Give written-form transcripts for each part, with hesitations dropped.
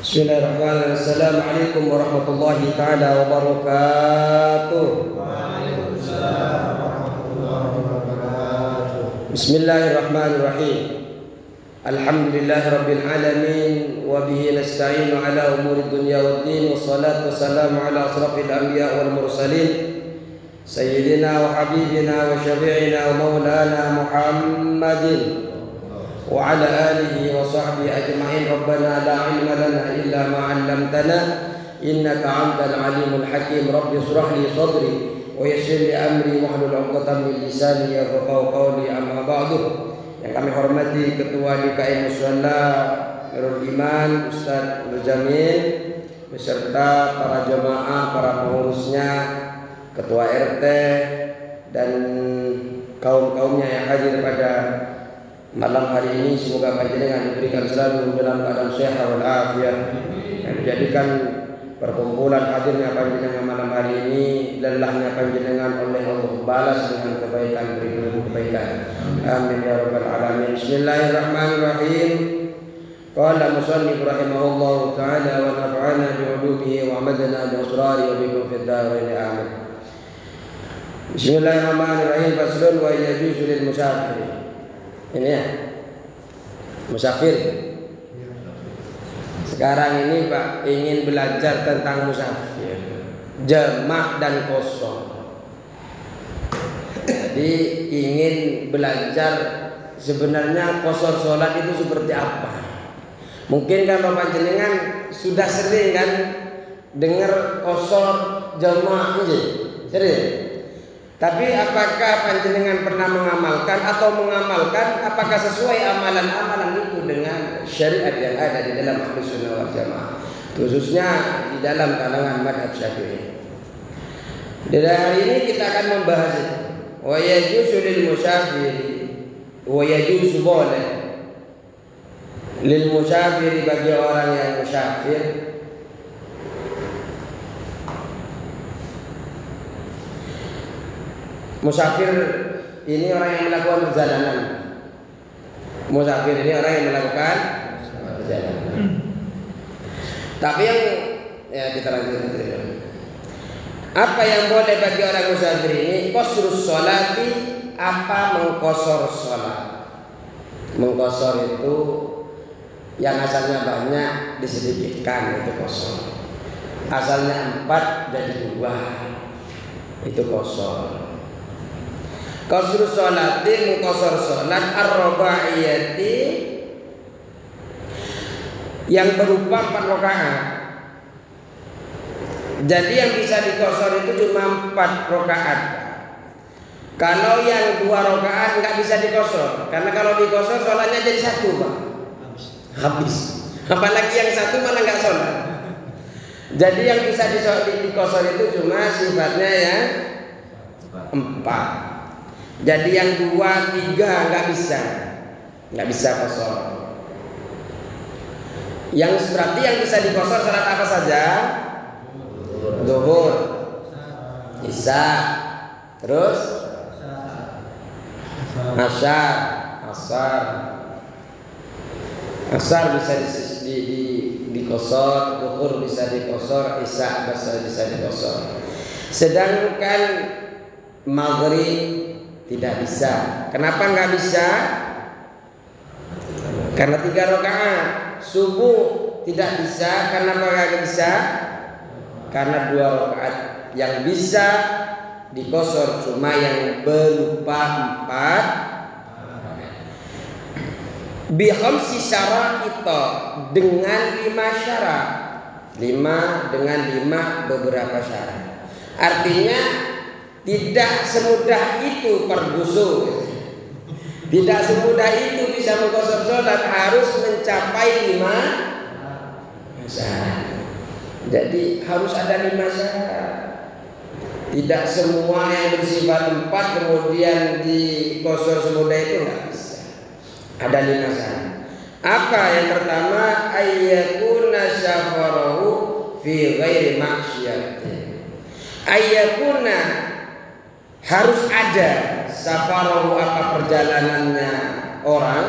Bismillahirrahmanirrahim. Assalamualaikum warahmatullahi taala wabarakatuh. Waalaikumsalam warahmatullahi wabarakatuh. Bismillahirrahmanirrahim. Alhamdulillahirabbil alamin wa bihi nasta'inu ala umuri dunya waddin wassalatu wassalamu ala asrafil anbiya wal mursalin sayyidina wa habibina wa syafi'ina wa maulana Muhammadin wa ala alihi wa sahbihi ajma'in. Rabbana la ilma lana illa ma 'allamtana innaka antal alimul hakim. Rabbi shrah li sadri wa yassir li amri wahlul 'uqdatam min lisani yafqahu qawli. Amma ba'du. Yang kami hormati Ketua DKI Musyola Nurul Iman Ustaz Nur Jamil beserta para jemaah, para pengurusnya, Ketua RT dan kaum-kaumnya yang hadir pada malam hari ini. Semoga panjenengan diberikan selalu dalam keadaan sehat wal afiat, dan menjadikan perkumpulan hadirnya panjenengan malam hari ini lelahnya panjenengan oleh Allah balas dengan kebaikan, beribu kebaikan. Amin ya rabbal alamin. Bismillahirrahmanirrahim. Qala musannif rahimahullahu taala wa nafa'ana bi 'ulumihi wa amadana bi asrari wa bikum fid dharain. Amin. Bismillahirrahmanirrahim. Faslun wa yajuzu lil musafir. Ini ya, musafir. Sekarang ini Pak ingin belajar tentang musafir, jamak dan kosong. Jadi ingin belajar sebenarnya kosor sholat itu seperti apa. Mungkin kalau panjenengan sudah sering kan dengar kosor jamak aja, sering. Tapi apakah panjenengan pernah mengamalkan atau mengamalkan, apakah sesuai amalan-amalan itu dengan syariat yang ada di dalam Ahlus Sunnah wal Jamaah, khususnya di dalam kalangan madhab Syafi'i. Di hari ini kita akan membahas wa yajuzu lil musafiri, wa yajuzu boleh lil musafiri bagi orang yang musafir musafir ini orang yang melakukan perjalanan. Musafir ini orang yang melakukan perjalanan. Tapi yang kita lanjutkan dulu. Apa yang boleh bagi orang musafir ini? Qasrus sholati, apa mengkosor sholat. Mengkosor itu yang asalnya banyak disedikitkan, itu kosor. Asalnya 4 jadi 2, itu kosor. Qasrus sholati, mengkosor sholat ar-rubaiyati yang berupa 4 rakaat. Jadi yang bisa dikosor itu cuma 4 rakaat. Kalau yang 2 rakaat nggak bisa dikosor, karena kalau dikosor sholatnya jadi 1 Pak. Habis. Apalagi yang 1 malah nggak sholat. Jadi yang bisa dikosor itu cuma sifatnya yang 4. Jadi yang 2, 3 nggak bisa kosor. Yang berarti yang bisa dikosor salat apa saja? Zuhur, Isya, terus Asar bisa dikosor, Zuhur bisa dikosor, Isya bisa dikosor. Sedangkan Maghrib tidak bisa. Kenapa nggak bisa? Karena 3 rakaat. Subuh tidak bisa. Kenapa nggak bisa? Karena 2 rakaat. Yang bisa dikosor cuma yang berupa 4 bi khamsi syara'ita, dengan 5 syarat. 5 dengan 5 beberapa syarat. Artinya tidak semudah itu pergusul. Tidak semudah itu bisa mengkosor sholat, harus mencapai 5 syarat. Jadi harus ada 5 syarat. Tidak semua yang bersifat 4 kemudian dikosor semudah itu nggak bisa. Ada 5 syarat. Apa yang pertama? Ayyakuna syafarahu fi ghairi maksiatin. Ayyakuna, harus ada safarahu, apa perjalanannya orang,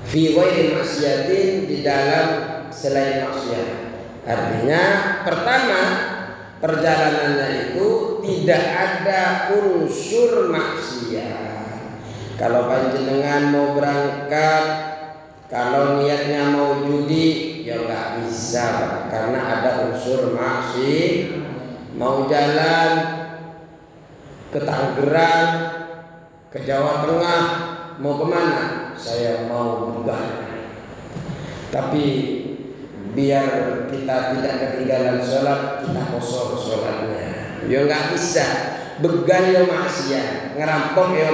fi ghairi maksiatin, di dalam selain maksiat. Artinya pertama, perjalanannya itu tidak ada unsur maksiat. Kalau panjenengan mau berangkat, kalau niatnya mau judi, ya nggak bisa, karena ada unsur maksiat. Mau jalan ke Tangerang, ke Jawa Tengah, mau kemana? Saya mau begal. Tapi biar kita tidak ketinggalan sholat, kita kosor sholatnya. Ya nggak bisa. Begal ya maksiat, ngerampok ya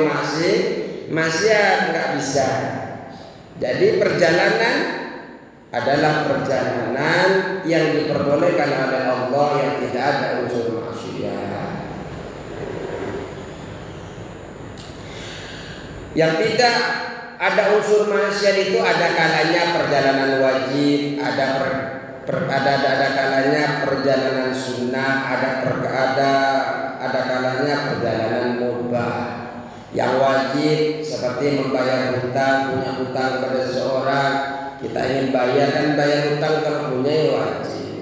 maksiat nggak bisa. Jadi perjalanan adalah perjalanan yang diperbolehkan oleh Allah, yang tidak ada unsur maksiat. Yang tidak ada unsur maksiat itu ada kalanya perjalanan wajib, ada kalanya perjalanan sunnah, ada kalanya perjalanan mubah. Yang wajib seperti membayar hutang, punya hutang kepada seseorang, kita ingin bayar, kan bayar hutang kalau punya ya wajib.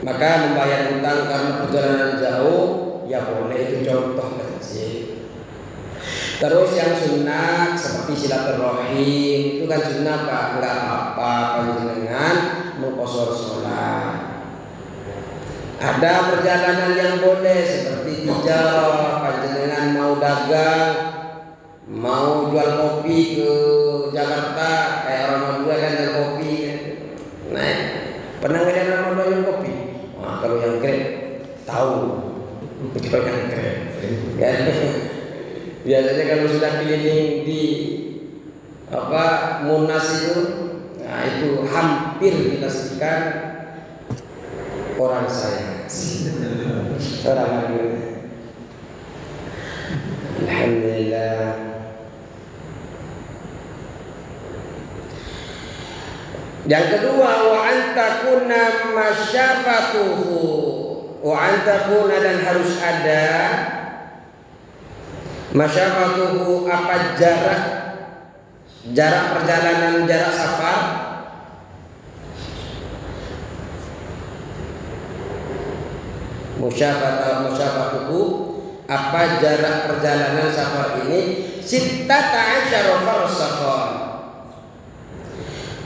Maka membayar hutang karena perjalanan jauh, ya boleh, itu contoh kecil. Terus yang sunnah seperti silaturahim, itu kan sunnah Pak, enggak apa-apa panjenengan mengqosor sholat. Ada perjalanan yang boleh seperti tijarah, panjenengan mau dagang, mau jual kopi ke Jakarta, kayak orang Madura kan jual kopi. Nah, pernah ngeliat orang Madura jual kopi? Wah, kalau yang Grab tahu, kalau yang Grab. Kan? Biasanya kalau sudah keliling di Monas itu, nah itu hampir dipastikan orang saya, orang Madura. Alhamdulillah. Yang kedua, wa antakuna masyafatuhu, wa antakuna, dan harus ada masyafatuhu, apa jarak perjalanan, jarak safar. Musyafatuhu, apa jarak perjalanan safar ini? 16 farsakhan,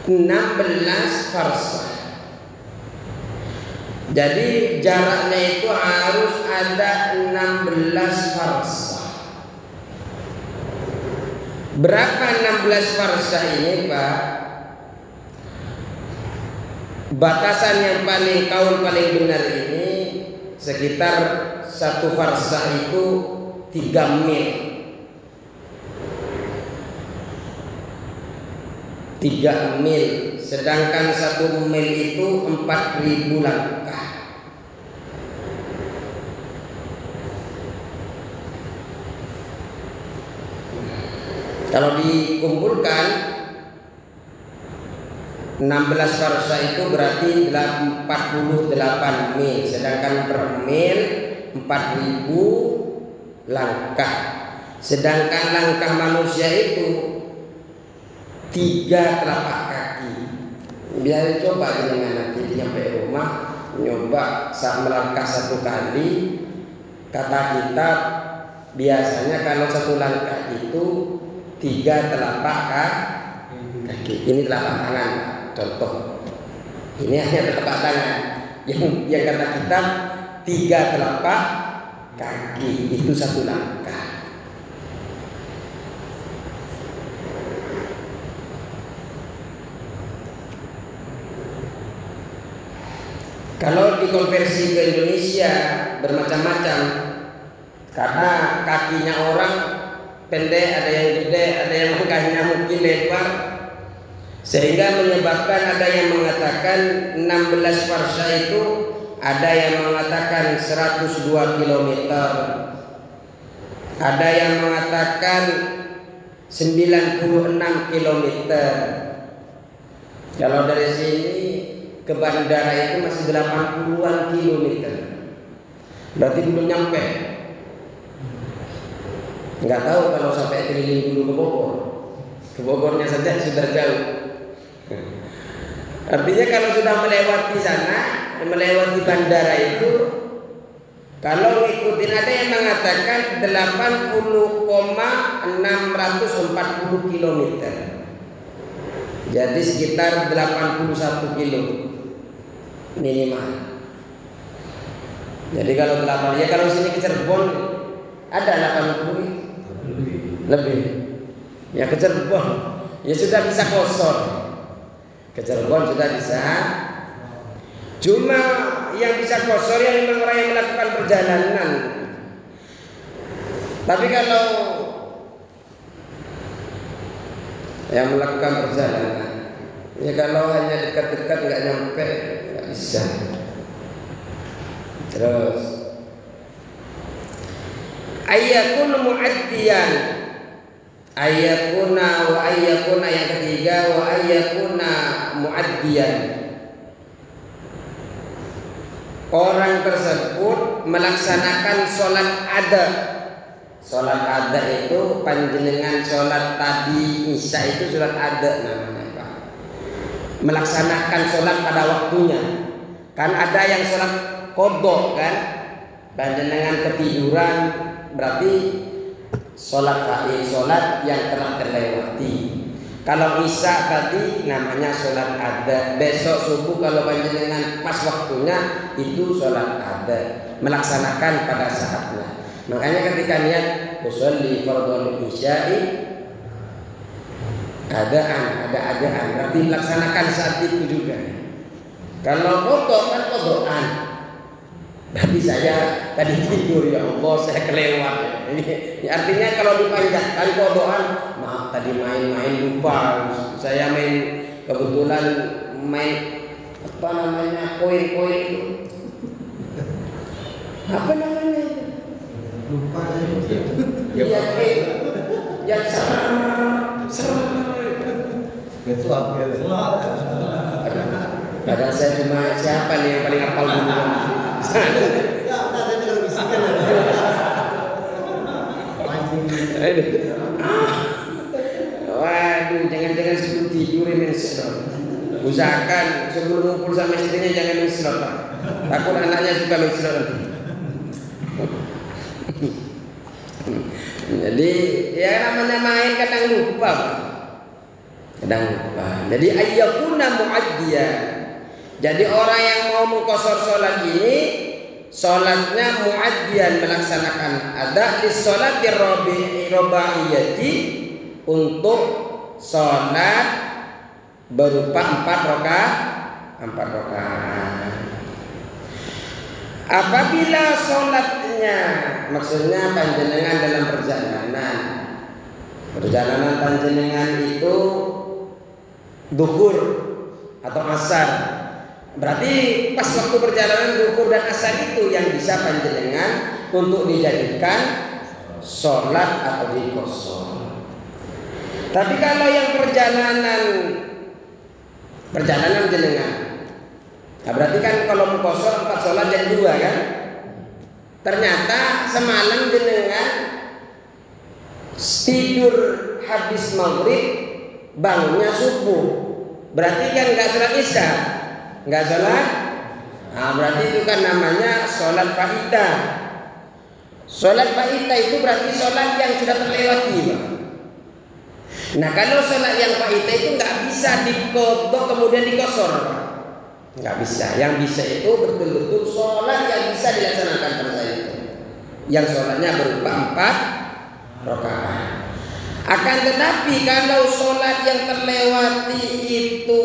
16 farsah. Jadi jaraknya itu harus ada 16 farsah. Berapa 16 farsah ini Pak? Batasan yang kaul paling benar ini sekitar 1 farsah itu 3 mil. 3 mil, sedangkan 1 mil itu 4.000 langkah. Kalau dikumpulkan 16 farsah itu berarti 48 mil, sedangkan per mil 4.000 langkah. Sedangkan langkah manusia itu 3 telapak kaki. Biar coba dengan nanti nyampe rumah, nyoba saat melangkah 1 kali. Kata kita biasanya kalau 1 langkah itu 3 telapak kaki. Ini telapak tangan, contoh. Ini hanya telapak tangan. Yang kata kita 3 telapak kaki itu 1 langkah. Kalau dikonversi ke Indonesia bermacam-macam, karena kakinya orang pendek, ada yang gede, ada yang langkahnya mungkin lebar, sehingga menyebabkan ada yang mengatakan 16 farsah itu, ada yang mengatakan 102 km, ada yang mengatakan 96 km. Kalau dari sini ke bandara itu masih 80-an kilometer, berarti belum nyampe. Nggak tahu kalau sampai keliling dulu ke Bogor. Ke Bogornya saja sudah jauh. Artinya kalau sudah melewati sana, melewati bandara itu, kalau ngikutin ada yang mengatakan 80,640 km. Jadi sekitar 81 kilo minimal. Jadi kalau 8, ya kalau sini ke Cirebon ada 80 lebih. Ya ke Cirebon ya sudah bisa kosor. Ke Cirebon sudah bisa. Cuma yang bisa kosor yang memang orang yang melakukan perjalanan. Tapi kalau yang melakukan perjalanan, ya kalau hanya dekat-dekat nggak nyampe, nggak bisa. Terus ayyakun mu'addiyan, ayyakuna wa ayyakuna yang ketiga, wa ayyakuna mu'addiyan. Orang tersebut melaksanakan sholat ada. Sholat ada itu panjenengan sholat tadi isya itu sholat ada namanya Pak. Melaksanakan sholat pada waktunya. Kan ada yang sholat qadha kan, panjenengan ketiduran berarti sholat fa'il, sholat yang telah terlewati. Kalau isya tadi namanya sholat ada. Besok subuh kalau panjenengan pas waktunya itu sholat ada, melaksanakan pada saatnya. Makanya ketika niat usolli fardhul isya'i adaan, ada adaan berarti melaksanakan saat itu juga. Kalau qadha kan qadhaan. Berarti saya tadi tidur, ya Allah saya kelewat. Ini artinya kalau dipanjatkan qadhaan, maaf tadi main-main lupa. Saya kebetulan main apa namanya koin-koin itu. Apa namanya itu? Lupa Iya, yang serem. Betul. Padahal saya cuma siapa nih yang paling hafal dulu? Waduh, jangan-jangan sebelum tidur main slot. Usahakan sebelum ngumpul sama istrinya jangan main slot, Pak. Takut anaknya suka main slot nanti. Jadi ya namanya main kadang lupa, Pak. Kadang lupa. Jadi ayyakuna mu'addiyan. Jadi orang yang mau mengqashar sholat ini, sholatnya mu'addiyan, melaksanakan ada di sholat rubaiyati, untuk sholat berupa 4 rakaat. Apabila sholatnya, maksudnya panjenengan dalam perjalanan panjenengan itu duhur atau asar, berarti pas waktu perjalanan duhur dan asar itu yang bisa panjenengan untuk dijadikan sholat atau diqashar. Tapi kalau yang perjalanan jenengan, nah berarti kan kalau mengqashar 4 sholat jam 2 kan? Ternyata semalam jenengan tidur habis maghrib, bangunnya subuh, berarti kan nggak sholat isya, nggak sholat. Nah, berarti itu kan namanya sholat faidah. Sholat faidah itu berarti sholat yang sudah terlewati, Pak. Nah kalau sholat yang faidah itu nggak bisa diqadha kemudian diqashar, nggak bisa. Yang bisa itu betul-betul sholat yang bisa dilaksanakan pada saat itu, yang sholatnya berupa 4 rakaat. Akan tetapi kalau sholat yang terlewati itu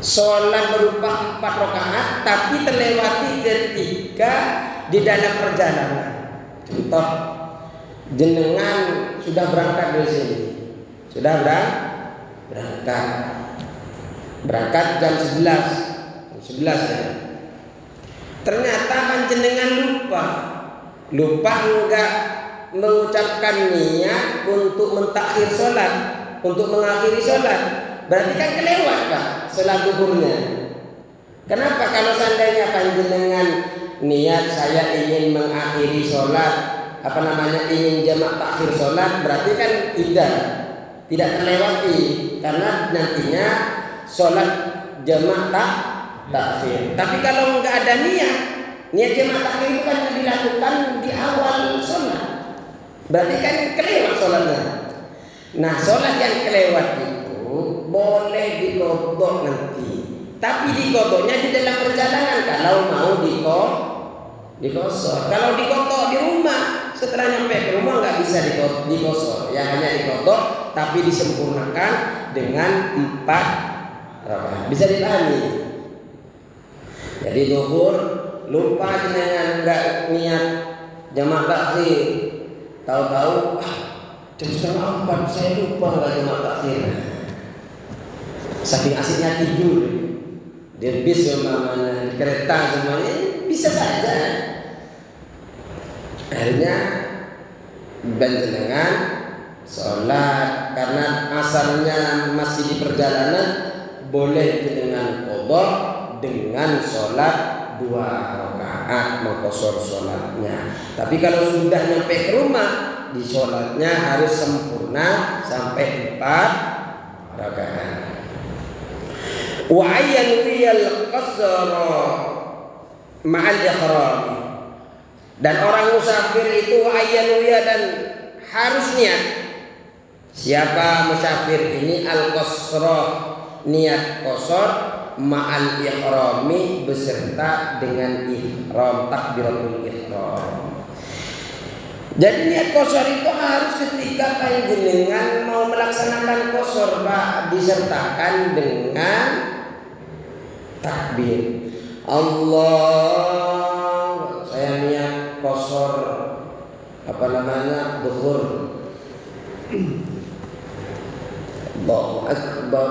sholat berupa 4 rakaat, tapi terlewati ketika di dalam perjalanan. Contoh, jenengan sudah berangkat dari sini, sudah berangkat jam 11 ya. Ternyata panjenengan lupa enggak mengucapkan niat untuk mentakhir sholat, untuk mengakhiri sholat. Berarti kan kelewat, Pak, sholat duhurnya. Kenapa? Kalau seandainya panjenengan niat saya ingin mengakhiri sholat ingin jamak takhir sholat, berarti kan tidak terlewati karena nantinya sholat jamak takhir. Tapi kalau nggak ada niat jamak takhir itu kan dilakukan di awal sholat, berarti kan kelewat sholatnya. Nah, sholat yang kelewat itu boleh dikodok nanti, tapi dikodoknya di dalam perjalanan kalau mau dikosor. Kalau dikodok di rumah, setelah nyampe ke rumah nggak bisa dikosor, ya hanya dikodok tapi disempurnakan dengan 4 rakaat. Bisa dipahami? Jadi zuhur lupa dengan nggak niat jamak takhir, tahu-tahu jam 3:30 saya lupa nggak jamak takhir. Saking asiknya tidur di bis umpamanya, di kereta semuanya bisa saja. Akhirnya panjenengan sholat karena asalnya masih di perjalanan, boleh dengan qadha dengan sholat 2 rakaat mengqashar sholatnya. Tapi kalau sudah nyampe ke rumah, di sholatnya harus sempurna sampai 4 rakaat. Wa ayyanwiyal qasra ma'al ihram. Dan orang musafir itu wa ayyanwiya dan harus niat. Siapa musafir ini al-qasra, niat qasar ma'al ihrami beserta dengan ihram, takbiratul ihram. Jadi niat qasar itu harus ketika panjenengan mau melaksanakan qasar, Pak, disertakan dengan takbir. Allah, saya niat qasar zuhur. Allahu akbar.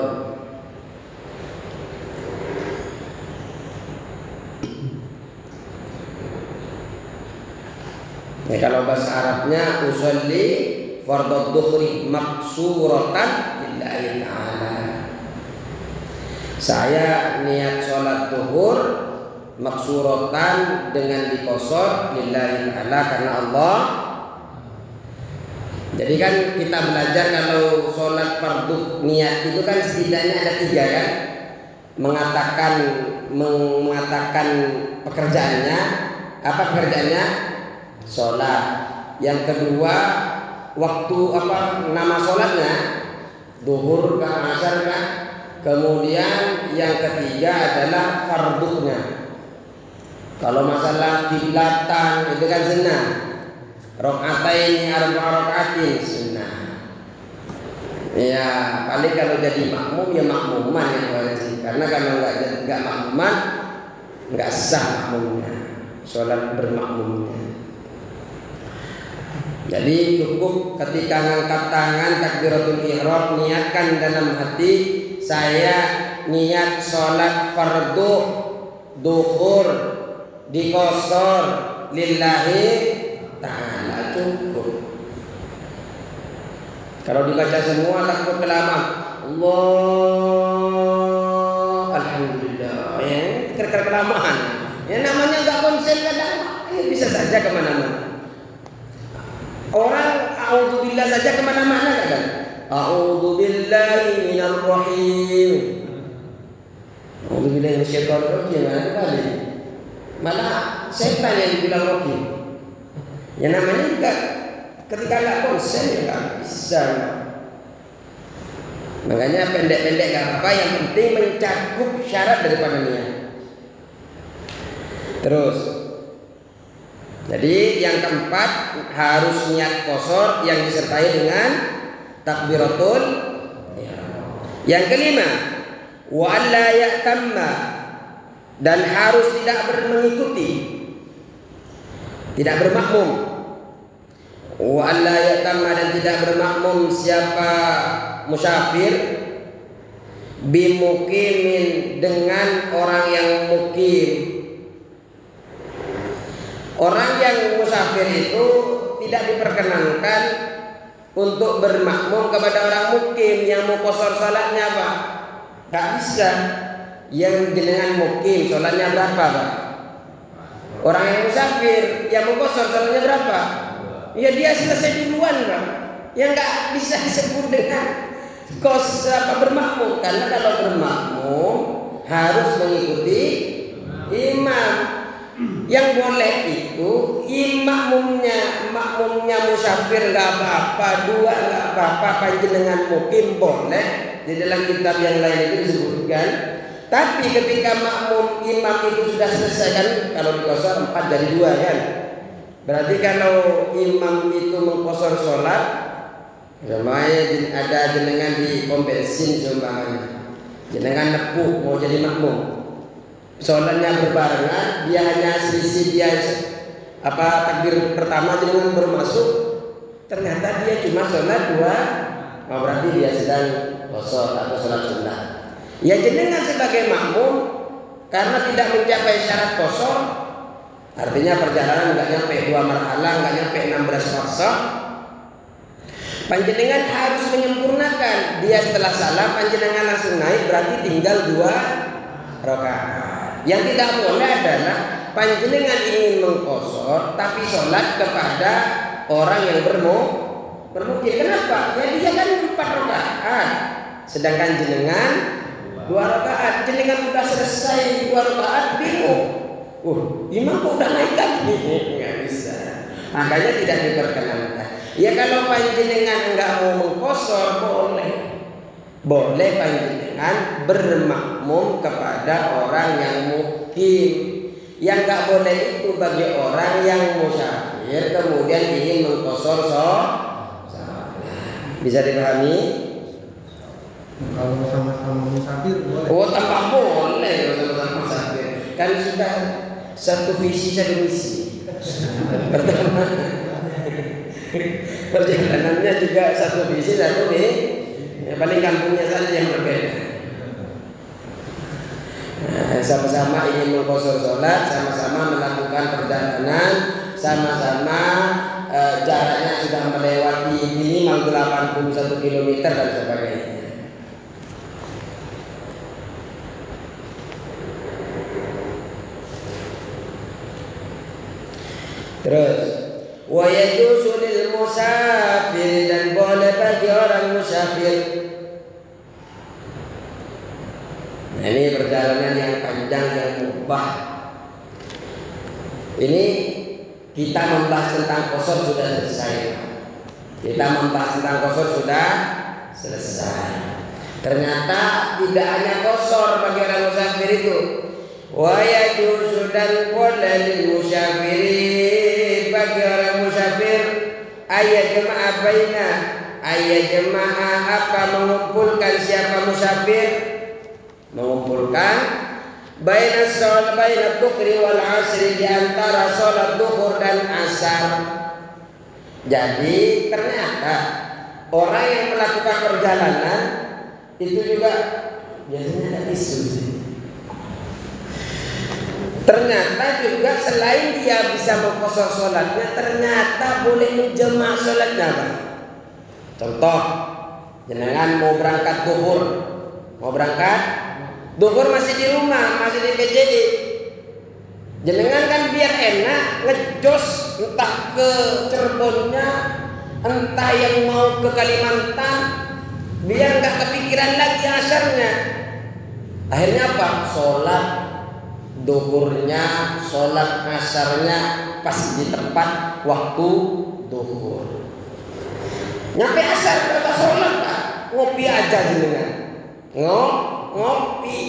Ya, kalau bahasa Arabnya usolli fardhu dhuhri maksuratan lillahi ta'ala. Saya niat sholat zuhur maksuratan dengan dikosor lillahi ta'ala karena Allah. Jadi kan kita belajar kalau sholat fardu niat itu kan setidaknya ada 3 kan, mengatakan pekerjaannya. Apa pekerjaannya? Sholat. Yang kedua, waktu nama sholatnya, duhur ke asar kan. Kemudian yang ketiga adalah fardunya. Kalau masalah kiblatan itu kan sunnah. Rakaataini arba'a rakaatin sunnah. Ya, paling kalau jadi makmum ya makmuman yang wajib. Karena kalau enggak makmuman enggak sah makmumnya. Sholat bermakmumnya. Jadi cukup ketika ngangkat tangan takbiratul ihram, niatkan dalam hati, saya niat sholat fardu duhur dikosor lillahi ta'ala, cukup. Kalau dibaca semua takut kelamaan. Allah, alhamdulillah, ya kelamaan. Ya namanya nggak konsen kadang, bisa saja kemana-mana. Orang a'udzubillah saja kemana-mana kan? A'udzubillahi minal rahim. A'udzubillahi minasyaitonir rajim. Malah setan yang dibilang rahim. Ya namanya juga ketika nggak konsen ya nggak bisa. Makanya pendek-pendek nggak apa-apa, yang penting mencakup syarat daripada niat. Terus. Jadi yang keempat harus niat qasar yang disertai dengan takbiratul ihram. Yang kelima, wa alla ya'tamma, dan harus tidak mengikuti, tidak bermakmum. Wa alla ya'tamma, dan tidak bermakmum siapa musafir bimukimin, dengan orang yang mukim. Orang yang musafir itu tidak diperkenankan untuk bermakmum kepada orang mukim yang mau qasar salatnya, Pak. Gak bisa. Yang jenengan mukim salatnya berapa, Pak? Orang yang musafir yang mau qasar salatnya berapa? ya dia selesai duluan, Pak. Yang nggak bisa disebut dengan bermakmum, karena kalau bermakmum harus mengikuti imam. Yang boleh itu makmumnya musafir nggak apa-apa, dua nggak apa-apa, panjenengan mukim boleh. Di dalam kitab yang lain itu disebutkan. Tapi ketika imam itu sudah selesai, kan kalau dikosor 4 jadi 2 kan. Berarti kalau imam itu mengkosor sholat, namanya ada jenengan di pom bensin seumpamanya, jenengan nepuk mau jadi makmum, sholatnya berbarengan, dia hanya selisih dia takbir pertama jenengan baru masuk, ternyata dia cuma sholat 2, berarti dia sedang kosor atau sholat sunnah. Ya jenengan sebagai makmum karena tidak mencapai syarat kosor, artinya perjalanan nggak nyampe 2 marhalah, nggak nyampe 16 fasa, panjenengan harus menyempurnakan. Dia setelah salam panjenengan langsung naik, berarti tinggal 2 rakaat. Yang tidak boleh adalah panjenengan ingin mengkosor tapi sholat kepada orang yang bermukim. Kenapa? Ya dia kan 4 rakaat, sedangkan jenengan 2 rakaat. Jenengan sudah selesai 2 rakaat bingung. Imam kok udah naik lagi? Nggak bisa. Makanya tidak diperkenankan. Ya kalau panjenengan enggak mau mengkosor boleh panjenengan bermakmum kepada orang yang mukim. Yang enggak boleh itu bagi orang yang musafir kemudian ingin mengkosor sholat. Bisa dipahami? Kalau sama-sama musafir boleh. Tambah boleh kalau sama-sama musafir. Kan sudah satu visi satu misi. Pertama, perjalanannya juga satu visi satu ya, paling kampungnya saja yang berbeda. Sama-sama ingin mengkosor sholat, sama-sama melakukan perjalanan, sama-sama jaraknya sudah melewati minimal 81 km dan sebagainya. Terus wa yajuzu lil musafir, dan boleh bagi orang musafir. Nah, ini perjalanan yang panjang yang mubah. Ini kita membahas tentang kosor sudah selesai. Kita membahas tentang kosor sudah selesai. Ternyata tidak hanya kosor bagi orang musafir itu. Wa yajuzu, dan boleh lil musafiri, bagi orang musafir, ayat jemaah apa, mengumpulkan. Siapa musafir? Mengumpulkan baina dhuhri wal asri, di antara sholat duhur dan asar. Jadi ternyata orang yang melakukan perjalanan itu juga biasanya ada isu. Ternyata juga selain dia bisa mengkosor sholatnya, ternyata boleh menjema' sholatnya, Pak. Contoh, jenengan mau berangkat duhur masih di rumah, masih di PJD. Jenengan kan biar enak ngejos entah ke Cirebonnya, entah yang mau ke Kalimantan, biar nggak kepikiran lagi asarnya. Akhirnya apa? Sholat duhurnya, sholat asarnya pas di tempat waktu duhur. Nyampe asar kata sholat, Pak, ngopi aja jenengan. Ngopi.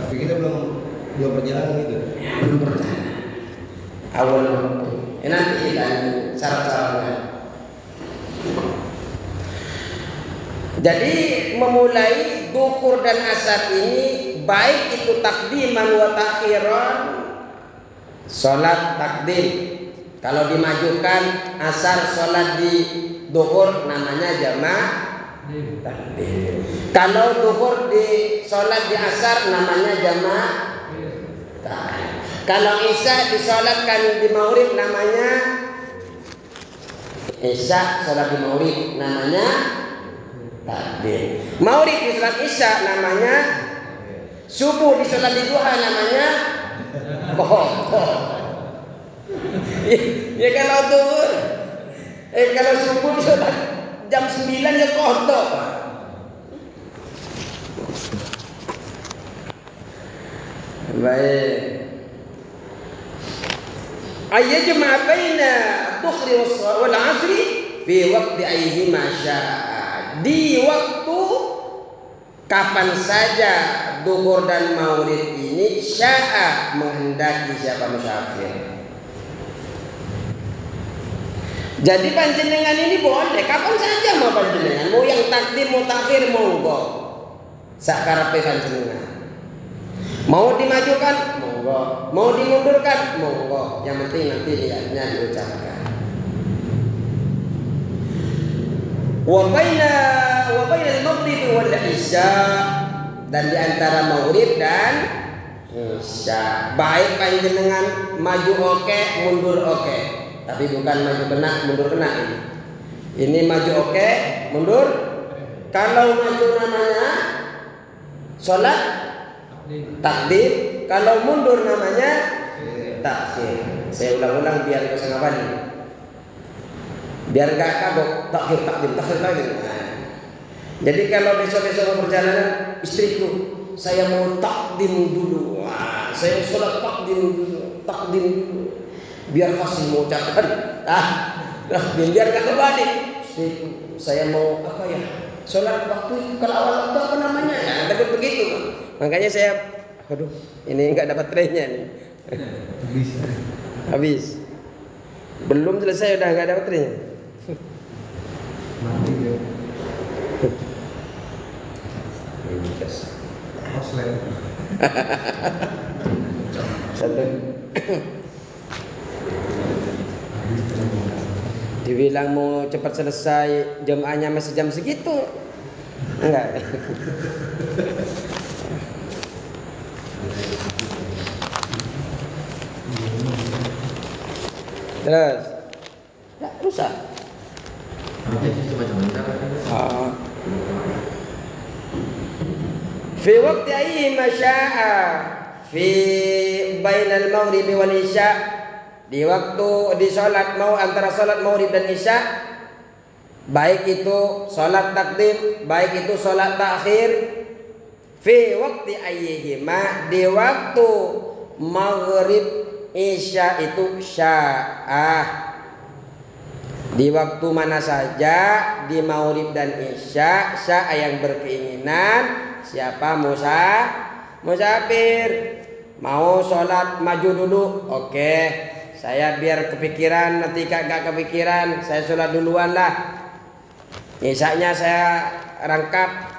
Tapi kita belum berjalan gitu. Belum berjalan. Awal ngopi. Nanti kita syarat-syaratnya. Jadi memulai duhur dan asar ini, baik itu takdiman wa takhiran, sholat takdim. Kalau dimajukan asar sholat di duhur namanya jamaah takdim. Kalau duhur di sholat di asar namanya jamaah takdim. Kalau isya disolatkan di maghrib namanya isya, sholat di maghrib namanya takdim. Maghrib di sholat isya namanya subuh, di sholat di duha namanya Ya kalau duhur, kalau subuh sholat jam 9 ya kodok, Pak. Baik. Ayyajma baina dhuhri wal 'asri fi waqti ayyihima syaa. Di waktu kapan saja duhur dan maghrib ini syaa menghendaki siapa musafir. Jadi panjenengan ini boleh kapan saja mau panjenengan, mau yang takdim mau takhir monggo. Sakarepe panjenengan. Mau dimajukan monggo, mau dimundurkan monggo. Yang penting nanti niatnya diucapkan. Wa baina al-maghrib wal isya, dan di antara maghrib dan isya. Baik panjenengan maju oke, mundur oke. Tapi bukan maju kena, mundur kena ini. Ini maju oke, mundur. Kalau maju namanya sholat takdim, kalau mundur namanya takhir. Saya ulang-ulang biar kau sangat balik. Biar gak kagok takhir takdim. Nah. Jadi kalau besok-besok mau perjalanan, istriku, saya mau takdim dulu. Wah, saya sholat takdim dulu. Biar fasih mau ucapkan. Biar gak kebalik. Istriku, saya mau apa ya? Sholat waktu kalau awal waktu apa namanya? Nah, takut begitu. Makanya saya, aduh, ini nggak dapat trennya nih. Habis. Belum selesai udah nggak dapat trennya. Satu. Dibilang mau cepat selesai, jamaahnya masih jam segitu. Enggak. Terus, ya rusak. Fi waqti ayyi masya'a fi bainal maghrib wal isya, di waktu di salat mau antara salat maghrib dan isya, baik itu salat takdim, baik itu salat takhir, fi waqti ayyihima, di waktu maghrib isya itu sya'ah. Di waktu mana saja di maghrib dan isya, sya'ah yang berkeinginan siapa musafir. Mau sholat maju dulu, oke. Saya biar kepikiran, nanti gak kepikiran, saya sholat duluan lah. Isyanya saya rangkap.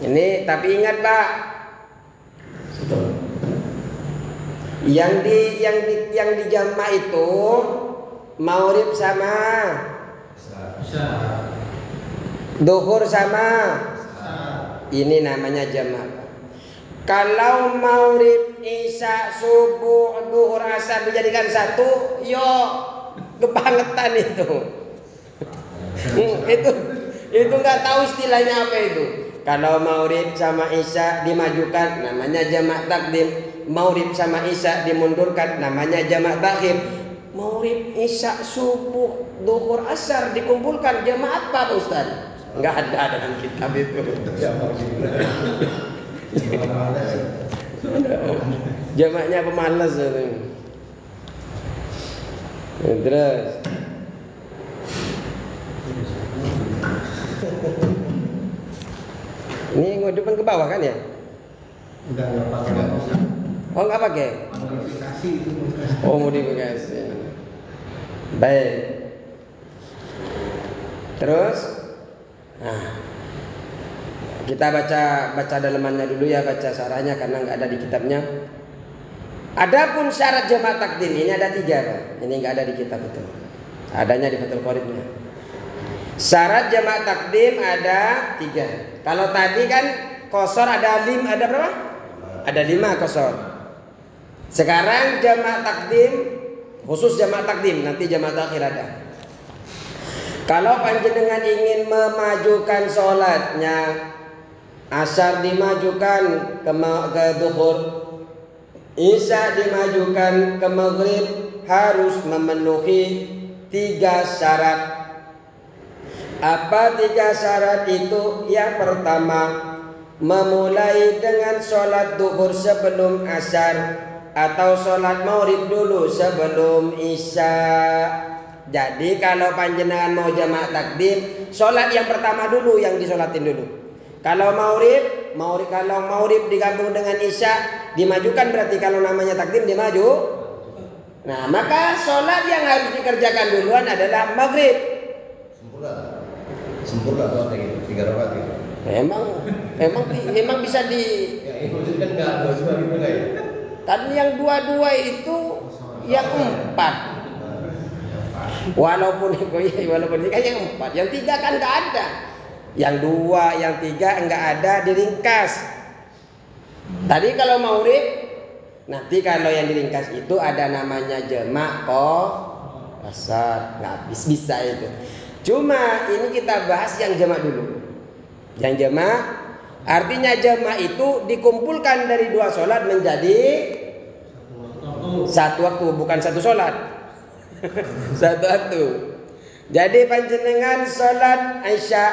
Ini tapi ingat Pak, yang di jamaah itu maghrib sama duhur sama, ini namanya jamaah. Kalau maghrib, isya, subuh, duhur, asar dijadikan satu, yo kebangetan itu. Itu nggak tahu istilahnya apa itu. Kalau maghrib sama isya dimajukan namanya jamaah takdim, maghrib sama isya dimundurkan namanya jamaah takhir. Maghrib, isya, subuh, duhur, asar dikumpulkan jamaah apa Ustaz? Nggak ada dalam kitab itu. Jamaknya pemalas itu. Terus ini ngudupan ke bawah kan ya? Enggak pakai. Oh nggak pakai? Modifikasi itu. Oh modifikasi. Baik. Terus, nah, kita baca dalamannya dulu ya, baca syarahnya karena nggak ada di kitabnya. Adapun syarat jamaah takdim ini ada 3 Pak. Ini nggak ada di kitab itu. Adanya di Fathul Qoribnya. Syarat jamaah takdim ada 3. Kalau tadi kan qashar ada berapa? Ada 5 qashar. Sekarang jamaah takdim, khusus jamaah takdim, nanti jamaah takhir ada. Kalau panjenengan ingin memajukan sholatnya, asar dimajukan ke duhur, isya dimajukan ke maghrib, harus memenuhi 3 syarat. Apa 3 syarat itu? Yang pertama, memulai dengan sholat duhur sebelum asar atau sholat maghrib dulu sebelum isya. Jadi kalau panjenengan mau jamaah takdim, sholat yang pertama dulu yang disolatin dulu. Kalau maghrib digabung dengan isya dimajukan, berarti kalau namanya takdim dimaju. Nah, maka sholat yang harus dikerjakan duluan adalah maghrib. Sempurna sholat gitu, 3 rakaat gitu. Emang bisa di. Ya, itu kan enggak ada dua gitu kan. Tadi yang 2 itu yang 4. Walaupun ini kan yang 4, yang 3 kan enggak ada. Yang 2, yang 3 enggak ada, diringkas. Tadi kalau maghrib, nanti kalau yang diringkas itu ada namanya jamak qasar, nggak bisa itu. Cuma ini kita bahas yang jamak dulu. Yang jamak artinya jamak itu dikumpulkan dari 2 sholat menjadi 1 waktu, bukan 1 sholat. 1 waktu. Jadi panjenengan sholat Isya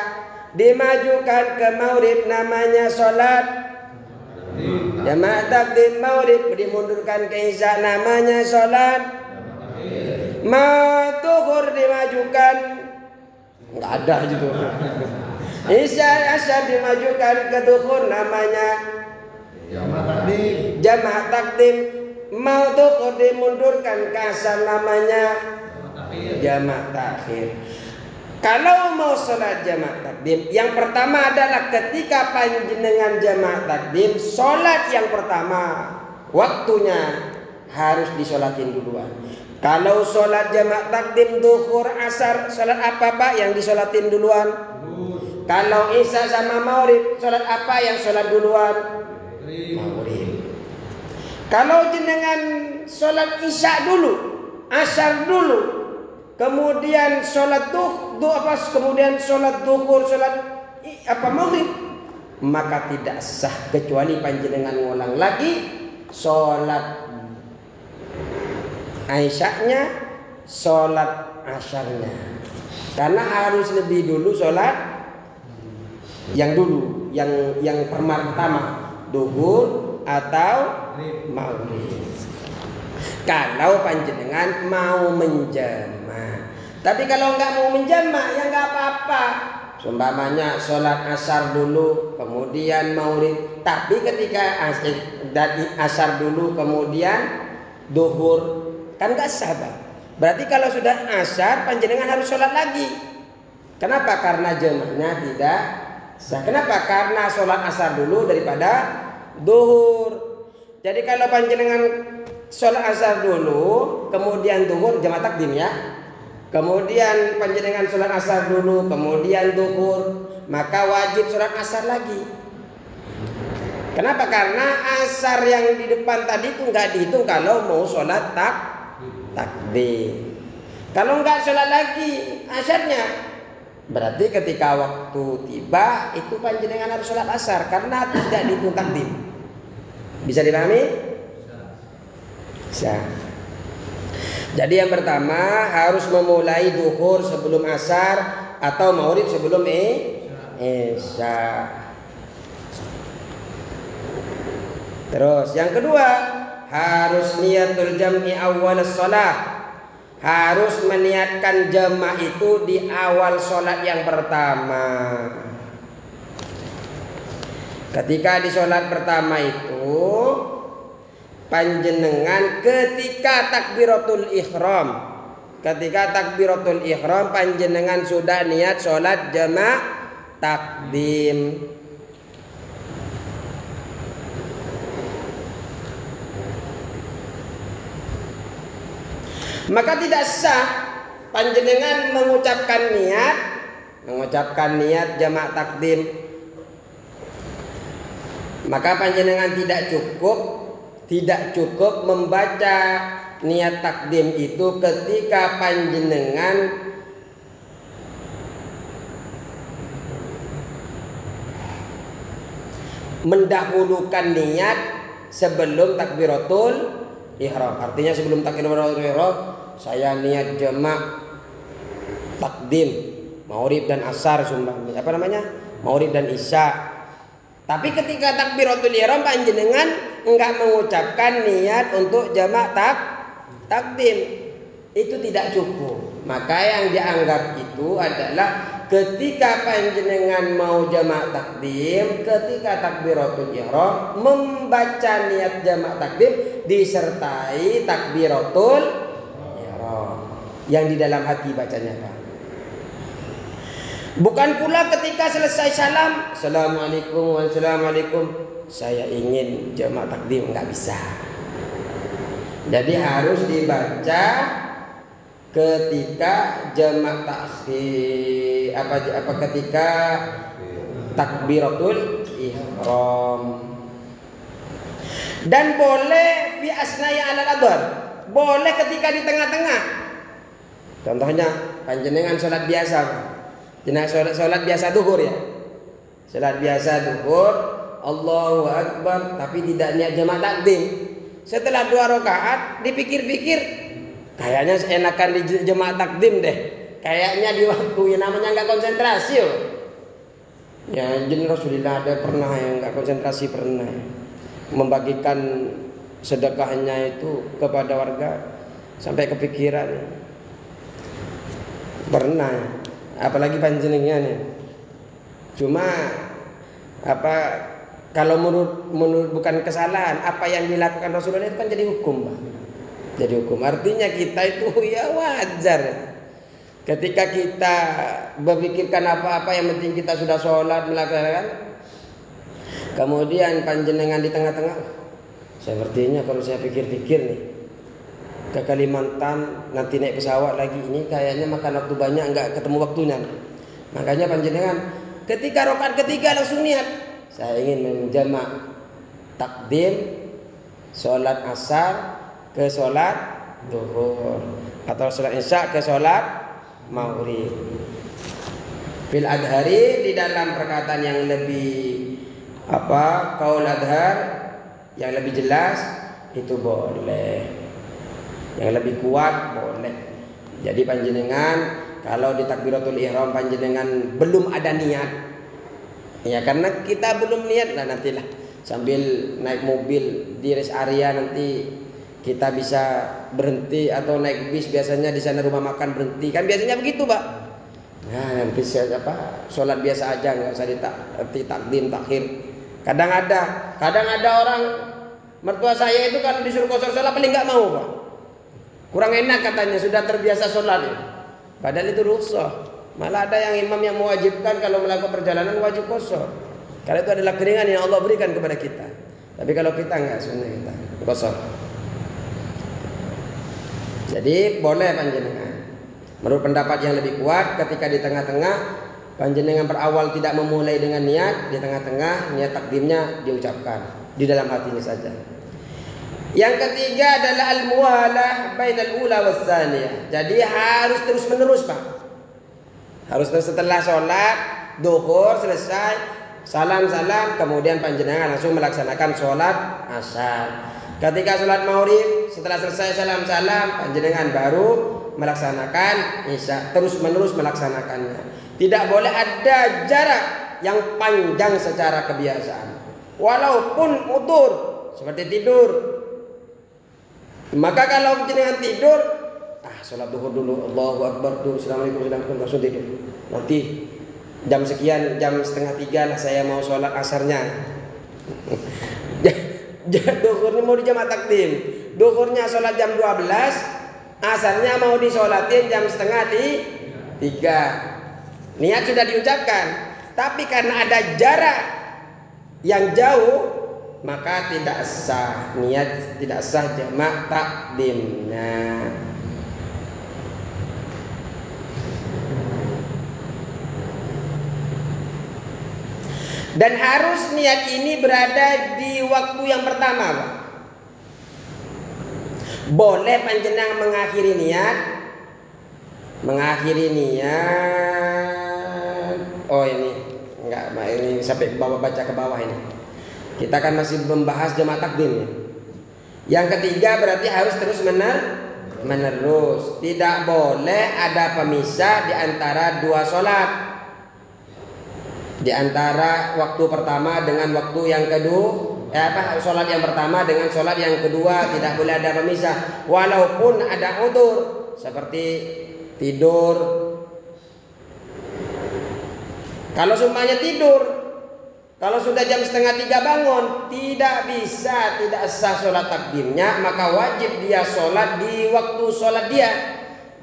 dimajukan ke maghrib namanya sholat jamaah takdim. Maghrib dimundurkan ke Isya namanya sholat. Zuhur dimajukan, nggak ada gitu. Isya dimajukan ke duhur namanya jamaah takdim. Mau duhur dimundurkan ke asar namanya jamaah takhir. Kalau mau sholat jamaah takdim, yang pertama adalah ketika panjenengan jamaah takdim, sholat yang pertama waktunya harus disolatin duluan. Kalau sholat jamaah takdim duhur asar, sholat apa Pak yang disolatin duluan? Kalau isya sama maghrib, sholat apa yang sholat duluan? Maghrib. Kalau jenengan sholat isya dulu, asar dulu, kemudian sholat kemudian sholat duhur, sholat maghrib, maka tidak sah kecuali panjenengan ngulang lagi sholat Aisyahnya, sholat asarnya. Karena harus lebih dulu sholat yang dulu, yang pertama duhur atau maghrib. Kalau panjenengan mau menjama. Tapi kalau nggak mau menjama ya nggak apa-apa. Seumpamanya sholat asar dulu, kemudian maghrib. Tapi ketika asar dulu, kemudian duhur, kan nggak sah Bang. Berarti kalau sudah asar, panjenengan harus sholat lagi. Kenapa? Karena jamahnya tidak sah. Kenapa? Karena sholat asar dulu daripada duhur. Jadi kalau panjenengan sholat asar dulu, kemudian duhur, jamaah takdim ya. Kemudian panjenengan sholat asar dulu, kemudian duhur, maka wajib sholat asar lagi. Kenapa? Karena asar yang di depan tadi itu nggak dihitung kalau mau sholat takdim. Kalau nggak sholat lagi asarnya, berarti ketika waktu tiba itu panjenengan harus sholat asar karena tidak dihitung takdim. Bisa dipahami? Bisa. Jadi yang pertama harus memulai duhur sebelum asar atau maghrib sebelum isya. Terus yang kedua harus niatul jam'i awal sholat. Harus meniatkan jamaah itu di awal sholat yang pertama. Ketika di sholat pertama itu panjenengan ketika takbiratul ihram panjenengan sudah niat sholat jamaah takdim. Maka tidak sah panjenengan mengucapkan niat jamaah takdim. Maka panjenengan tidak cukup membaca niat takdim itu ketika panjenengan mendahulukan niat sebelum takbiratul ihram. Artinya sebelum takbiratul ihram saya niat jamak takdim maghrib dan asar sumpah. Apa namanya? Maghrib dan isya. Tapi ketika takbiratul ihram panjenengan enggak mengucapkan niat untuk jamak takdim. Itu tidak cukup. Maka yang dianggap itu adalah ketika panjenengan mau jamak takdim, ketika takbiratul ihram membaca niat jamak takdim disertai takbiratul ihram yang di dalam hati bacanya, Pak. Bukan pula ketika selesai salam, assalamualaikum wassalamualaikum, saya ingin jamak takdim, enggak bisa. Jadi harus dibaca ketika jamak takhir ketika takbiratul ihram. Dan boleh fi asnaya alal adhar, boleh ketika di tengah-tengah. Contohnya panjenengan salat biasa, salat biasa duhur ya. Salat biasa duhur, Allahu akbar, tapi tidak niat jamak takdim. Setelah 2 rakaat dipikir-pikir, kayaknya enakan di jemaah takdim deh. Kayaknya di waktu yang namanya nggak konsentrasi loh. Ya jadi Rasulullah ada pernah yang nggak konsentrasi, pernah membagikan sedekahnya itu kepada warga sampai kepikiran. Pernah, apalagi panjenengan ya. Cuma kalau menurut bukan kesalahan, apa yang dilakukan Rasulullah itu kan jadi hukum, Pak. Jadi hukum. Artinya kita itu ya wajar. Ketika kita berpikirkan apa-apa yang penting kita sudah sholat melaksanakan. Kemudian panjenengan di tengah-tengah. Sepertinya kalau saya pikir-pikir nih, ke Kalimantan nanti naik pesawat lagi, ini kayaknya makan waktu banyak, nggak ketemu waktunya. Makanya panjenengan ketika rakaat ketiga langsung niat, saya ingin menjamak takdim sholat asar ke sholat duhur, atau sholat isya ke sholat maghrib. Fil adhari, di dalam perkataan yang lebih qaul adhar yang lebih jelas itu boleh, yang lebih kuat boleh. Jadi panjenengan kalau di takbiratul ihram panjenengan belum ada niat, ya karena kita belum niat lah, nantilah sambil naik mobil di rest area nanti kita bisa berhenti, atau naik bis biasanya di sana rumah makan berhenti, kan biasanya begitu, Pak. Nah nanti sholat biasa aja, nggak usah ditakdim takhir. Kadang ada orang mertua saya itu kalau disuruh qashar sholat paling nggak mau, Pak. Kurang enak katanya, sudah terbiasa sholat. Padahal itu rukhsah. Malah ada yang imam yang mewajibkan kalau melakukan perjalanan wajib qashar. Karena itu adalah keringan yang Allah berikan kepada kita. Tapi kalau kita enggak, sunnah kita qashar. Jadi boleh panjenengan. Menurut pendapat yang lebih kuat, ketika di tengah-tengah panjenengan berawal tidak memulai dengan niat, di tengah-tengah niat takdimnya diucapkan di dalam hatinya saja. Yang ketiga adalah al-muwalah bainal ula was tsaniyah. Jadi harus terus-menerus, Pak. Harus setelah sholat duhur selesai, salam-salam, kemudian panjenengan langsung melaksanakan sholat asar. Ketika sholat maghrib, setelah selesai salam-salam, panjenengan baru melaksanakan isya, terus-menerus melaksanakannya. Tidak boleh ada jarak yang panjang secara kebiasaan. Walaupun utur seperti tidur. Maka kalau jenengan tidur, sholat duhur dulu, Allahu Akbar dulu, Assalamualaikum, langsung tidur. Nanti jam sekian, jam 2:30 lah saya mau sholat asarnya. Duhurnya mau dijamak takdim. Duhurnya sholat jam 12, asarnya mau disolatin jam 2:30. Niat sudah diucapkan, tapi karena ada jarak yang jauh, maka tidak sah niat, tidak sah jamak takdimnya. Dan harus niat ini berada di waktu yang pertama, Pak. Boleh panjenengan mengakhiri niat. Oh ini enggak, ini sampai baca ke bawah ini. Kita kan masih membahas jamak takdim ya. Yang ketiga berarti harus terus menerus. Tidak boleh ada pemisah di antara dua sholat. Di antara waktu pertama dengan waktu yang kedua. Sholat yang pertama dengan sholat yang kedua tidak boleh ada pemisah. Walaupun ada udzur seperti tidur. Kalau sumpahnya tidur, kalau sudah jam 2:30 bangun, tidak sah sholat takdimnya, maka wajib dia sholat di waktu sholat dia.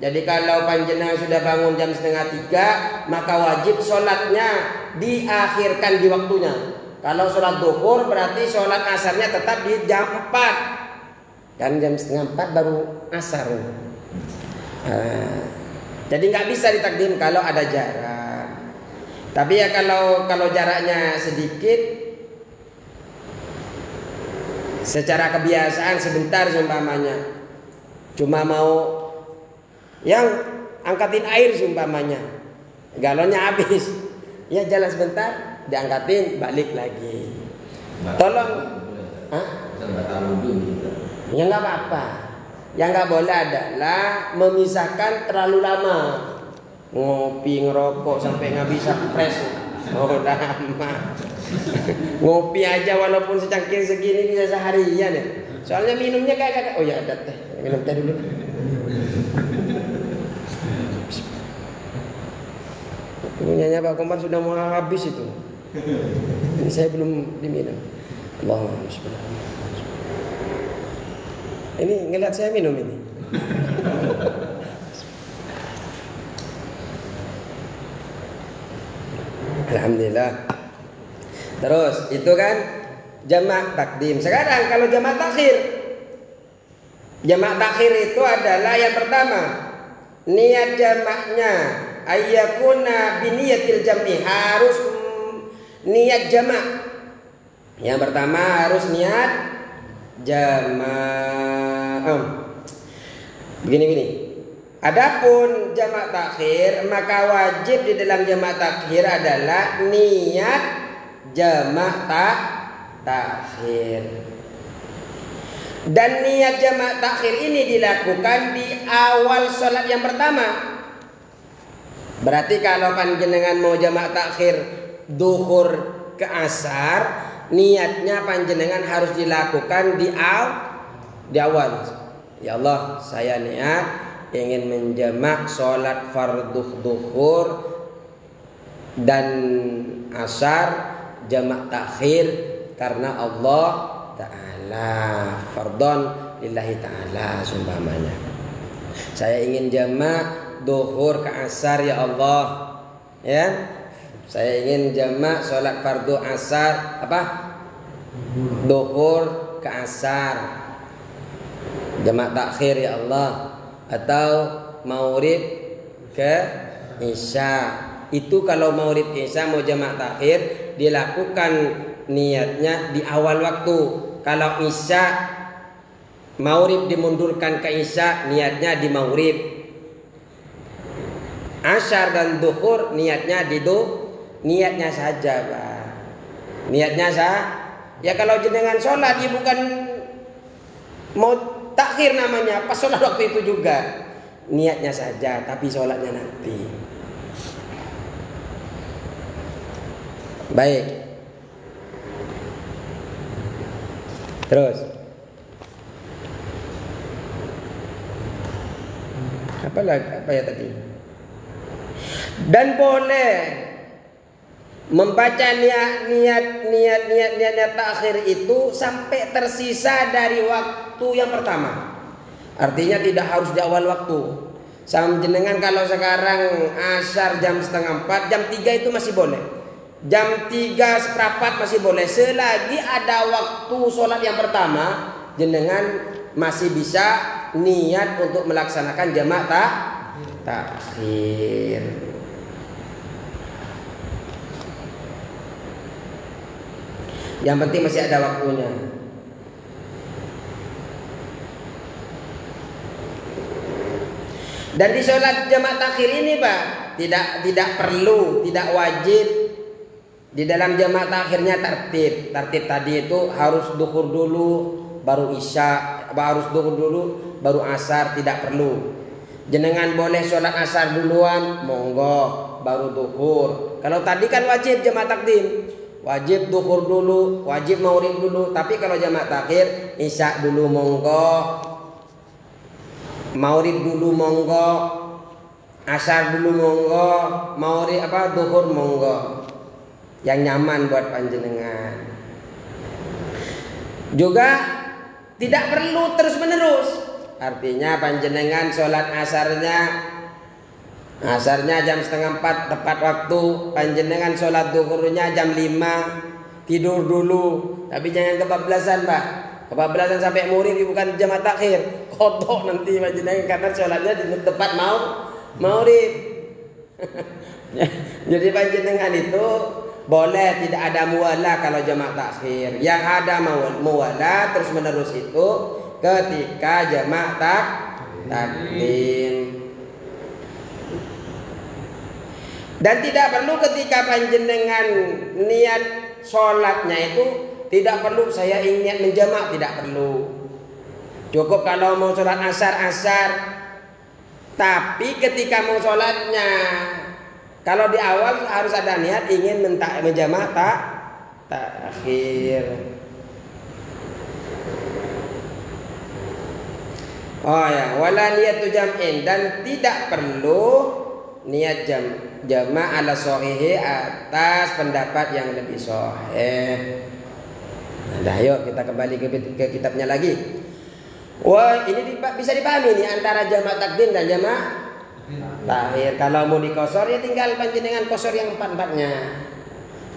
Jadi kalau panjenengan sudah bangun jam 2:30, maka wajib sholatnya diakhirkan di waktunya. Kalau sholat duhur berarti sholat asarnya tetap di jam 4. Kan jam 3:30 baru asar. Jadi nggak bisa ditakdim kalau ada jarak. Tapi ya kalau jaraknya sedikit, secara kebiasaan sebentar seumpamanya, cuma mau yang angkatin air seumpamanya, galonnya habis, ya jalan sebentar, diangkatin balik lagi. Tolong, ya nggak apa-apa. Yang nggak boleh adalah memisahkan terlalu lama. Ngopi ngerokok sampai nggak bisa pres. Oh lama. Ngopi aja walaupun secangkir segini bisa seharian ya. Soalnya minumnya kayak oh ya ada teh. Minum teh dulu. Punyanya Pak Komar sudah mau habis itu. Ini saya belum diminum. Allahumma bismillah. Ini ngeliat saya minum ini. Alhamdulillah. Terus itu kan jamak takdim. Sekarang kalau jamak takhir. Jamak takhir itu adalah yang pertama, niat jamaknya ayyakuna biniyatil jam'i, harus niat jamak. Yang pertama harus niat jamak. Begini. Adapun jamak takhir, maka wajib di dalam jamak takhir adalah niat jamak takhir. Dan niat jamak takhir ini dilakukan di awal sholat yang pertama. Berarti kalau panjenengan mau jamak takhir duhur ke asar, niatnya panjenengan harus dilakukan di awal. Ya Allah, saya niat ingin menjamak sholat fardhu duhur dan asar jamak takhir karena Allah Ta'ala, fardhon lillahi Ta'ala sumpamanya. Saya ingin jamak duhur ke asar ya Allah, ya. Saya ingin jamak sholat fardhu asar duhur ke asar jamak takhir ya Allah, atau maurib ke isya. Itu kalau maurib ke isya mau jamak takhir dilakukan niatnya di awal waktu. Kalau isya maurib dimundurkan ke isya, niatnya di maurib. Asyar dan duhur niatnya niatnya saja, Pak. Niatnya ya kalau jenengan sholat ya bukan mau takhir namanya, pas sholat waktu itu juga niatnya saja, tapi sholatnya nanti. Baik. Terus apa ya tadi? Dan boleh membaca niat takhir itu sampai tersisa dari waktu yang pertama. Artinya tidak harus di awal waktu. Jenengan kalau sekarang asar jam 3:30, jam 3 itu masih boleh. Jam 3:15 masih boleh. Selagi ada waktu sholat yang pertama, jenengan masih bisa niat untuk melaksanakan jamak takhir. Yang penting masih ada waktunya. Dan di sholat jamak takhir ini, Pak, tidak perlu, tidak wajib di dalam jamak takhirnya tertib. Tertib tadi itu harus duhur dulu, baru isya, harus duhur dulu baru asar, tidak perlu. Jenengan boleh sholat asar duluan, monggo, baru duhur. Kalau tadi kan wajib jamaah takdim, wajib duhur dulu, wajib maghrib dulu. Tapi kalau jamaah takhir, isya dulu monggo, maghrib dulu monggo, asar dulu monggo, maghrib duhur monggo. Yang nyaman buat panjenengan. Juga tidak perlu terus menerus. Artinya panjenengan sholat asarnya jam 3:30 tepat waktu, panjenengan sholat duhurnya jam 5, tidur dulu. Tapi jangan kebablasan Pak, kebablasan sampai maghrib bukan jamaah takhir, kodok nanti panjenengan karena sholatnya di tepat maghrib. Jadi panjenengan itu boleh tidak ada muwalah kalau jamaah takhir. Yang ada muwalah terus menerus itu ketika jamaah takdim. Dan tidak perlu ketika panjenengan niat sholatnya itu tidak perlu saya ingin menjamak, tidak perlu. Cukup kalau mau sholat asar. Tapi ketika mau sholatnya, kalau di awal harus ada niat ingin menjamak takhir. Oh ya, wala niyatu jam'in, dan tidak perlu niat jama' ala shahihi atas pendapat yang lebih sahih. Nah, yuk kita kembali ke kitabnya lagi. Wah, ini bisa dipahami nih antara jama' takdim dan jama' takhir. Kalau mau dikosor ya tinggal panjenengan kosor yang empat-empatnya.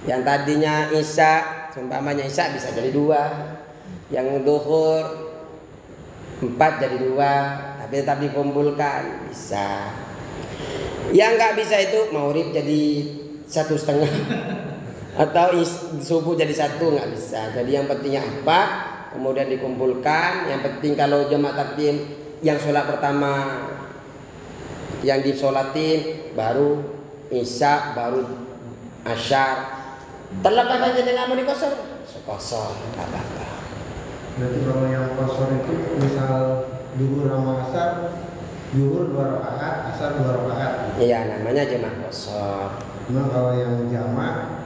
Yang tadinya isya, seumpamanya isya bisa jadi 2. Yang duhur 4 jadi 2, tapi tetap dikumpulkan bisa. Yang nggak bisa itu maghrib jadi 1,5 atau subuh jadi 1, nggak bisa. Jadi yang pentingnya 4 kemudian dikumpulkan. Yang penting kalau jamaah takdim yang sholat pertama yang disolatin baru isya baru asyar. Terlepas aja dengan mau dikosor, kosor nggak apa-apa. Berarti kalau yang kosor itu misal duhur sama asar, duhur 2 rakaat, asar 2 rakaat. Iya, namanya jamaah kosor. Cuma kalau yang jamaah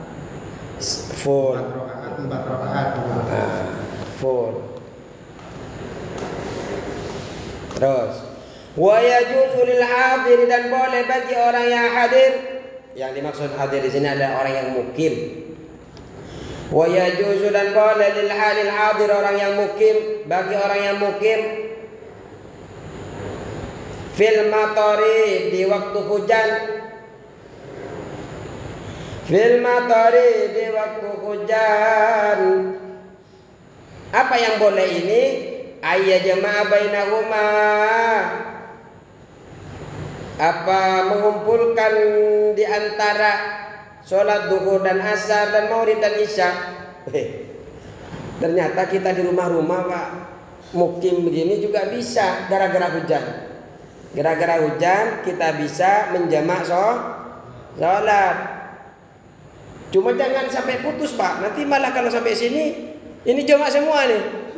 full 4 rakaat. Full. Terus, wa yajuzu lil hadir, dan boleh bagi orang yang hadir. Yang dimaksud hadir di sini adalah orang yang mukim. Wa yajuzu, dan boleh lil hadir orang yang mukim, bagi orang yang mukim fil matari, di waktu hujan. Fil matari, di waktu hujan. Apa yang boleh ini? Ayya jama'a bainahuma, apa mengumpulkan di antara sholat duhur dan asar dan maghrib dan isya. Ternyata kita di rumah-rumah Pak, mukim begini juga bisa gara-gara hujan. Gara-gara hujan kita bisa menjamak sholat. Cuma jangan sampai putus Pak, nanti malah kalau sampai sini ini jamak semua nih.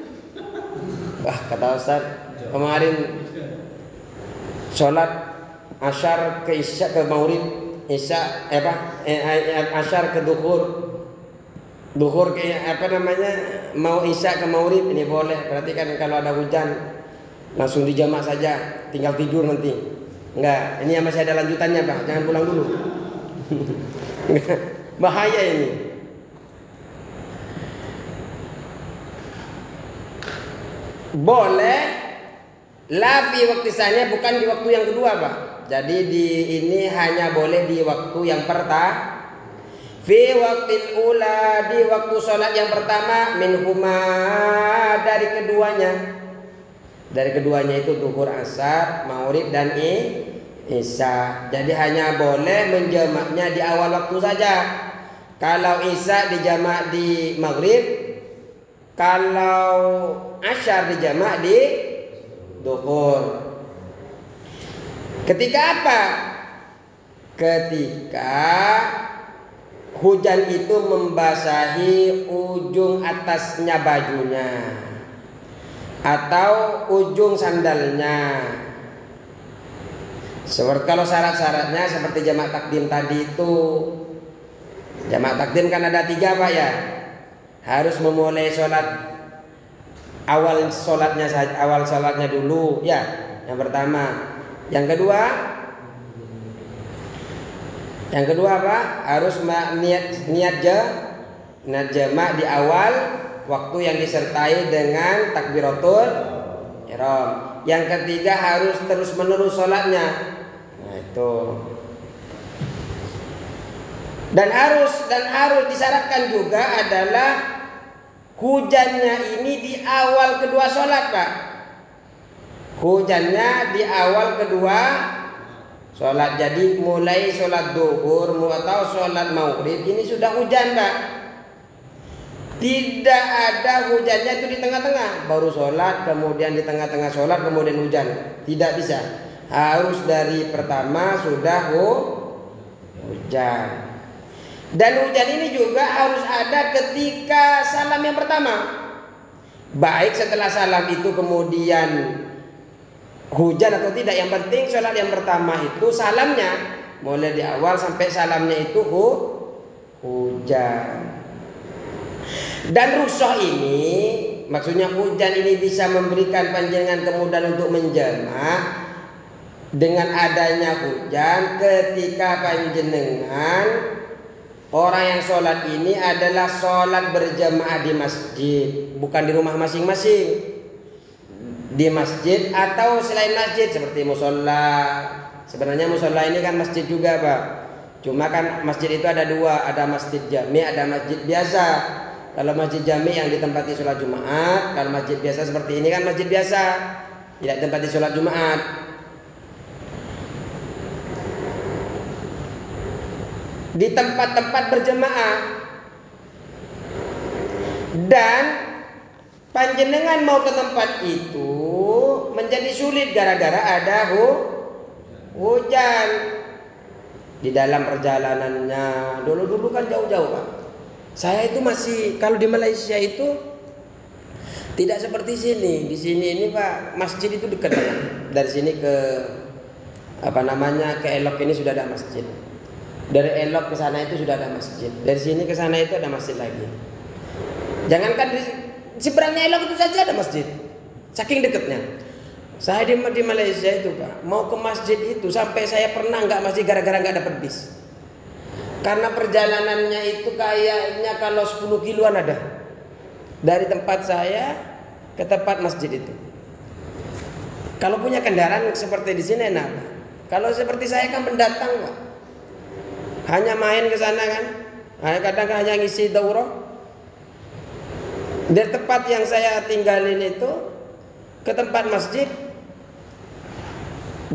Wah, kata Ustaz kemarin sholat asyar ke isya ke maghrib, isya asyar ke duhur ke mau isya ke maghrib, ini boleh. Berarti kan kalau ada hujan langsung dijamak saja, tinggal tidur nanti. Enggak, ini masih ada lanjutannya Pak, jangan pulang dulu. Bahaya ini. Boleh la fi waktu sanya, bukan di waktu yang kedua Pak. Jadi ini hanya boleh di waktu yang pertama. Fi waqtil ula, di waktu sholat yang pertama, minhuma, dari keduanya. Dari keduanya itu duhur, asar, maghrib dan isya. Jadi hanya boleh menjamaknya di awal waktu saja. Kalau isya dijamak di maghrib, kalau asyar dijamak di duhur. Ketika apa? Ketika hujan itu membasahi ujung atasnya bajunya. atau ujung sandalnya. Seperti kalau syarat-syaratnya seperti jamak takdim tadi itu. Jamak takdim kan ada 3 Pak ya. Harus memulai sholat awal sholatnya dulu ya. Yang pertama. Yang kedua apa? Harus niat jamak di awal waktu yang disertai dengan takbiratul ihram. Yang ketiga harus terus menerus sholatnya. Nah itu. Dan harus disyaratkan juga adalah hujannya ini di awal kedua sholat Pak. Hujannya di awal kedua sholat. Jadi mulai sholat duhur atau sholat maghrib ini sudah hujan Pak. Tidak ada hujannya itu di tengah-tengah. Baru sholat kemudian di tengah-tengah sholat kemudian hujan. Tidak bisa. Harus dari pertama sudah hujan. Dan hujan ini juga harus ada ketika salam yang pertama. Baik setelah salam itu kemudian hujan atau tidak, yang penting sholat yang pertama itu salamnya mulai di awal sampai salamnya itu hujan. Dan rukhsah ini maksudnya hujan ini bisa memberikan panjenengan kemudahan untuk menjamak dengan adanya hujan ketika panjenengan orang yang sholat ini adalah sholat berjamaah di masjid, bukan di rumah masing-masing. Di masjid atau selain masjid seperti musola. Sebenarnya musola ini kan masjid juga Pak. Cuma kan masjid itu ada 2, ada masjid jami, ada masjid biasa. Kalau masjid jami yang ditempati sholat Jumat, kalau masjid biasa seperti ini kan masjid biasa, tidak ditempati sholat Jumat. Di tempat-tempat berjemaah. Dan panjenengan mau ke tempat itu menjadi sulit gara-gara ada hujan di dalam perjalanannya. Dulu kan jauh-jauh Pak. Saya itu masih kalau di Malaysia itu tidak seperti sini. Di sini ini Pak, masjid itu dekat banget. Dari sini ke ke Elok ini sudah ada masjid. Dari Elok ke sana itu sudah ada masjid. Dari sini ke sana itu ada masjid lagi. Jangankan di seberangnya Elok itu saja ada masjid. Saking dekatnya. Saya di Malaysia itu Pak, mau ke masjid itu sampai saya pernah nggak masjid gara-gara nggak dapat bis. Karena perjalanannya itu kayaknya kalau 10 kiloan ada. Dari tempat saya ke tempat masjid itu. Kalau punya kendaraan seperti di sini enak. Kalau seperti saya kan pendatang Pak. Hanya main ke sana kan. Kadang hanya ngisi daurah. Dari tempat yang saya tinggalin itu ke tempat masjid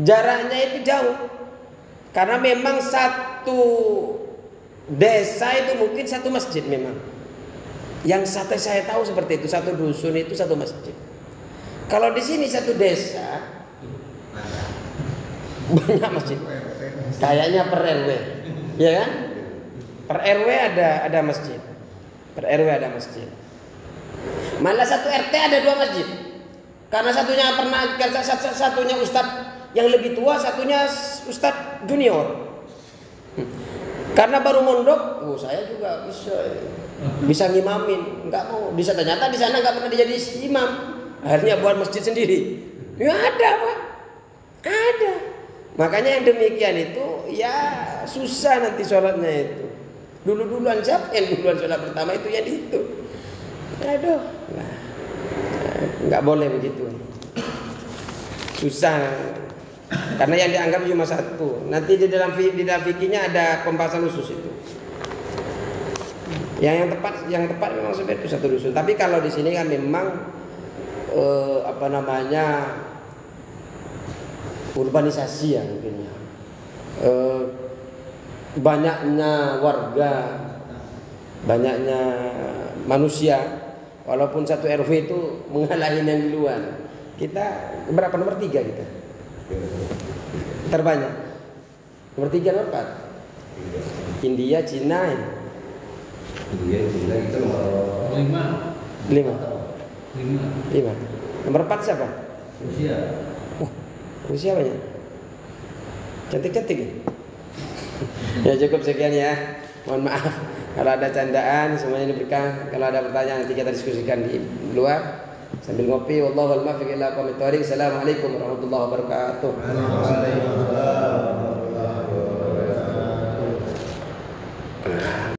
jaraknya itu jauh. Karena memang satu desa itu mungkin satu masjid memang. Yang saya tahu seperti itu, satu dusun itu satu masjid. Kalau di sini satu desa banyak masjid. Kayaknya per RW. Ya kan? Per RW ada masjid. Per RW ada masjid. Malah satu RT ada 2 masjid. Karena satunya ustadz yang lebih tua, satunya ustadz junior. Karena baru mondok, saya juga bisa ngimamin, nggak mau. Ternyata di sana nggak pernah jadi imam. Akhirnya buat masjid sendiri. Ya ada Pak, ada. Makanya yang demikian itu ya susah nanti sholatnya itu. Duluan siapa yang duluan sholat pertama itu ya itu. Aduh, nah, nggak boleh begitu. Susah. Karena yang dianggap cuma satu. Nanti di dalam fikihnya ada pembahasan khusus itu. Yang tepat memang seperti itu satu dusun. Tapi kalau di sini kan memang urbanisasi ya mungkin ya. Banyaknya warga, banyaknya manusia. Walaupun satu RW itu mengalahin yang di luar. Kita berapa nomor 3 kita? Terbanyak. Nomor 3 nomor 4. India, Cina ya. India, Cina itu nomor 5. 5. Nomor 4 siapa? Rusia. Rusia banyak. Cantik-cantik ya? Ya cukup sekian ya. Mohon maaf kalau ada candaan, semuanya diberikan. Kalau ada pertanyaan nanti kita diskusikan di luar sambil ngopi. Wallahu a'lam bishawab. Assalamualaikum warahmatullahi wabarakatuh.